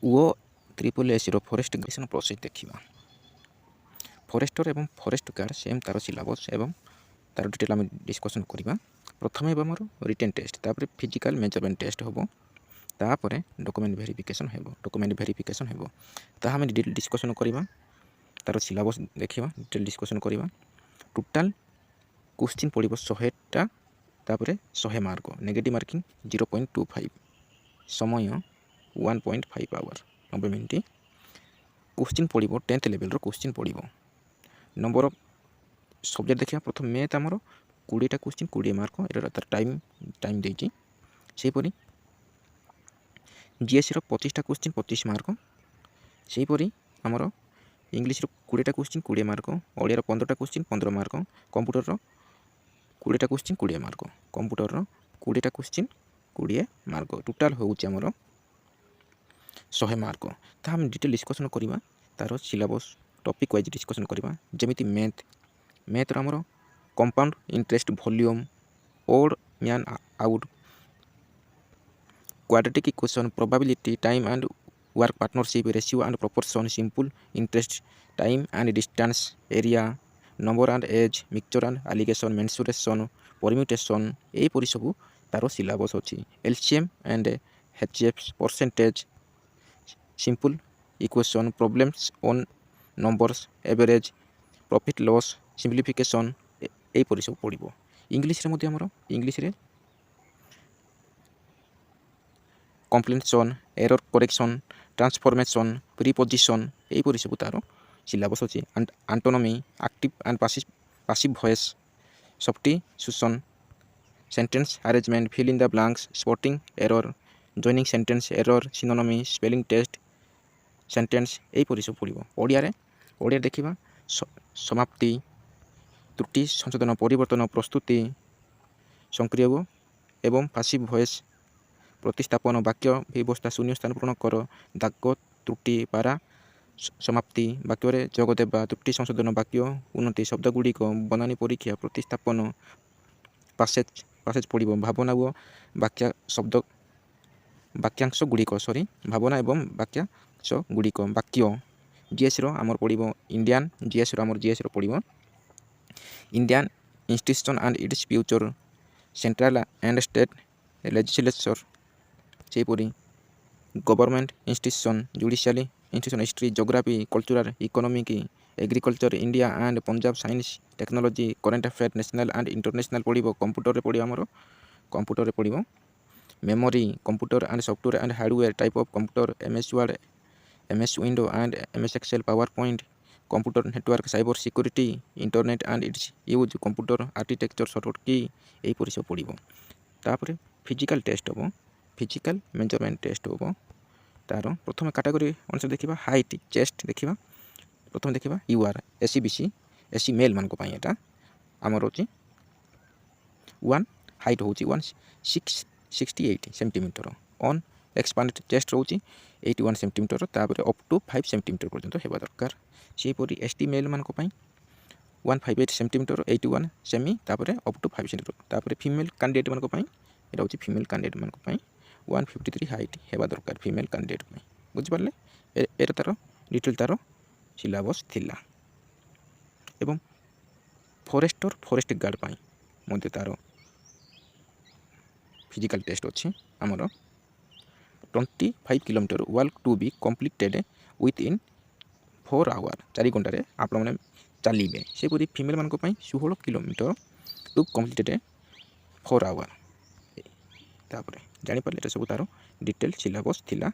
ଓ triple ଏସ୍ର forest ଗ୍ରେସନ୍ process ଦେଖିବା। Forester ଏବଂ forest guard same ତାର ସିଲାବସ୍ ଏବଂ ତାର ଡିଟେଲ୍ ଆମେ ଡିସ୍କସନ୍ କରିବା। ପ୍ରଥମେ ହେବ ଆମର ରିଟେନ୍ ଟେଷ୍ଟ, ତାପରେ ଫିଜିକାଲ୍ ମେଜରମେଣ୍ଟ ଟେଷ୍ଟ ହେବ, ତାପରେ ଡକୁମେଣ୍ଟ ଭେରିଫିକେସନ୍ ହେବ। ତାହା ଆମେ ଡିଟେଲ୍ ଡିସ୍କସନ୍ କରିବା। ତାର ସିଲାବସ୍ ଦେଖିବା, ଡିଟେଲ୍ ଡିସ୍କସନ୍ କରିବା। ଟୋଟାଲ୍ କୋଶ୍ଚିନ୍ ପଡ଼ିବ 100ଟା, ତାପରେ 100 ମାର୍କ, ନେଗେଟିଭ୍ ମାର୍କିଂ 0.25, ସମୟ 1.5 ଆୱାର, 90 ମିନିଟ୍। କୋଶ୍ଚିନ୍ ପଡ଼ିବ 10th ଲେଭେଲ୍ର କୋଶ୍ଚିନ୍ ପଡ଼ିବ। ନମ୍ବର ଅଫ୍ ସବଜେକ୍ଟ ଦେଖିବା। ପ୍ରଥମେ ମ୍ୟାଥ୍ ଆମର 20ଟା କୋଶ୍ଚିନ୍ 20 ମାର୍କ, ଏଇଟା ତାର ଟାଇମ୍ ଦେଇଛି। ସେହିପରି ଜିଏସ୍ର 25ଟା କୋଶ୍ଚିନ୍ 25 ମାର୍କ। ସେହିପରି ଆମର ଇଂଲିଶର 20ଟା କୋଶ୍ଚିନ୍ 20 ମାର୍କ, ଓଡ଼ିଆର 15ଟା କୋଶ୍ଚିନ୍ 15 ମାର୍କ, କମ୍ପ୍ୟୁଟରର 20ଟା କୋଶ୍ଚିନ୍ 20 ମାର୍କ, କମ୍ପ୍ୟୁଟରର 20ଟା କୋଶ୍ଚିନ୍ 20 ମାର୍କ। ଟୋଟାଲ୍ ହେଉଛି ଆମର 100 ମାର୍କ। ତାହା ଆମେ ଡିଟେଲ୍ ଡିସ୍କସନ୍ କରିବା। ତାର ସିଲାବସ୍ ଟପିକ୍ ୱାଇଜ୍ ଡିସ୍କସନ୍ କରିବା। ଯେମିତି ମ୍ୟାଥ୍ର ଆମର compound interest, volume, odd man out, quadratic equation, probability, time and work partnership, ratio and proportion, simple interest, time and distance, area, number and age, mixture and alligation, mensuration, permutation, ଏହିପରି ସବୁ ତାର syllabus ଅଛି। LCM and HCF, percentage, simple equation, problems on numbers, average, profit loss, simplification, ଏହିପରି ସବୁ ପଡ଼ିବ। ଇଂଲିଶରେ ମଧ୍ୟ ଆମର ଇଂଲିଶରେ comprehension, error correction, transformation, preposition, ଏହିପରି ସବୁ ତାର ସିଲାବସ୍ ଅଛି। Antonymy, active and passive voice, substitution, sentence arrangement, fill in the blanks, spotting error, joining sentence error, synonymy, spelling test, sentence, ଏହିପରି ସବୁ ପଡ଼ିବ। ଓଡ଼ିଆରେ ଦେଖିବା ସମାପ୍ତି, ତ୍ରୁଟି ସଂଶୋଧନ, ପରିବର୍ତ୍ତନ, ପ୍ରସ୍ତୁତି, ସଂକ୍ରିୟ ଏବଂ ପାସିଭ୍ ଭଏସ୍, ପ୍ରତିସ୍ଥାପନ, ବାକ୍ୟ ବ୍ୟବସ୍ଥା, ଶୂନ୍ୟସ୍ଥାନ ପୂରଣ କର, ଦାଗ, ତ୍ରୁଟି, ପାରା, ସମାପ୍ତି, ବାକ୍ୟରେ ଯୋଗ ଦେବା, ତ୍ରୁଟି ସଂଶୋଧନ, ବାକ୍ୟ ଉନ୍ନତି, ଶବ୍ଦଗୁଡ଼ିକ, ବନାନୀ ପରୀକ୍ଷା, ପ୍ରତିସ୍ଥାପନ, ପାସେଜ୍ ପଡ଼ିବ, ଭାବନା ଓ ବାକ୍ୟାଂଶଗୁଡ଼ିକ, ଭାବନା ଏବଂ ବାକ୍ୟାଂଶଗୁଡ଼ିକ, ବାକ୍ୟ। ଜିଏସ୍ର ଆମର ପଡ଼ିବ ଜିଏସ୍ର ପଡ଼ିବ Indian institution and its future, central and state legislature, ସେହିପରି government institution, judicial institution, history, geography, cultural, economic, agriculture, India and Punjab, science, technology, current affair, national and international ପଡ଼ିବ। କମ୍ପ୍ୟୁଟରରେ ପଡ଼ିବ memory, computer and software and hardware, type of computer, MS Word, MS Window and MS Excel, PowerPoint, computer network, cyber security, internet and its use, computer architecture, shortcut key, ଏହିପରି ସବୁ ପଡ଼ିବ। ତାପରେ physical test ହେବ, physical measurement test ହେବ। ତାର ପ୍ରଥମେ category ଅନୁସାରେ ଦେଖିବା। ହାଇଟ୍, ଚେଷ୍ଟ ଦେଖିବା। ପ୍ରଥମେ ଦେଖିବା UR, SC BC, SC mail ମାନଙ୍କ ପାଇଁ ଏଇଟା ଆମର ହେଉଛି ହାଇଟ୍ ହେଉଛି 168 ସେଣ୍ଟିମିଟର। ଅନ୍ ଏକ୍ସପାଣ୍ଡେଡ଼ ଚେଷ୍ଟ ରହୁଛି 81 ସେଣ୍ଟିମିଟର, ତାପରେ ଅପ୍ ଟୁ 5 ସେଣ୍ଟିମିଟର ପର୍ଯ୍ୟନ୍ତ ହେବା ଦରକାର। ସେହିପରି ST ମେଲ୍ ମାନଙ୍କ ପାଇଁ 158 ସେଣ୍ଟିମିଟର, 81 ସେମି, ତାପରେ ଅପ୍ ଟୁ 5 ସେଣ୍ଟିମିଟର। ତାପରେ ଫିମେଲ୍ କ୍ୟାଣ୍ଡିଡେଟ୍ ମାନଙ୍କ ପାଇଁ ଏଇଟା ହେଉଛି ଫିମେଲ୍ କ୍ୟାଣ୍ଡିଡେଟ୍ ମାନଙ୍କ ପାଇଁ 153 ହାଇଟ୍ ହେବା ଦରକାର ଫିମେଲ୍ କ୍ୟାଣ୍ଡିଡେଟ୍ ପାଇଁ। ବୁଝିପାରିଲେ? ଏଇଟା ତାର ଡିଟେଲ୍ ତାର ସିଲାବସ୍ ଥିଲା। ଏବଂ ଫରେଷ୍ଟ ଗାର୍ଡ଼ ପାଇଁ ମଧ୍ୟ ତାର ଫିଜିକାଲ୍ ଟେଷ୍ଟ ଅଛି ଆମର। 25 kilometre walk to be completed with 4 hour, 4 ଘଣ୍ଟାରେ ଆପଣମାନେ ଚାଲିବେ। ସେହିପରି ଫିମେଲ୍ମାନଙ୍କ ପାଇଁ 16 କିଲୋମିଟର ଟୁ କମ୍ପ୍ଲିଟେଡ୍ 4 ଆୱାର। ତାପରେ ଜାଣିପାରିଲେ ଏଟା ସବୁ ତାର ଡିଟେଲ୍ ସିଲାବସ୍ ଥିଲା।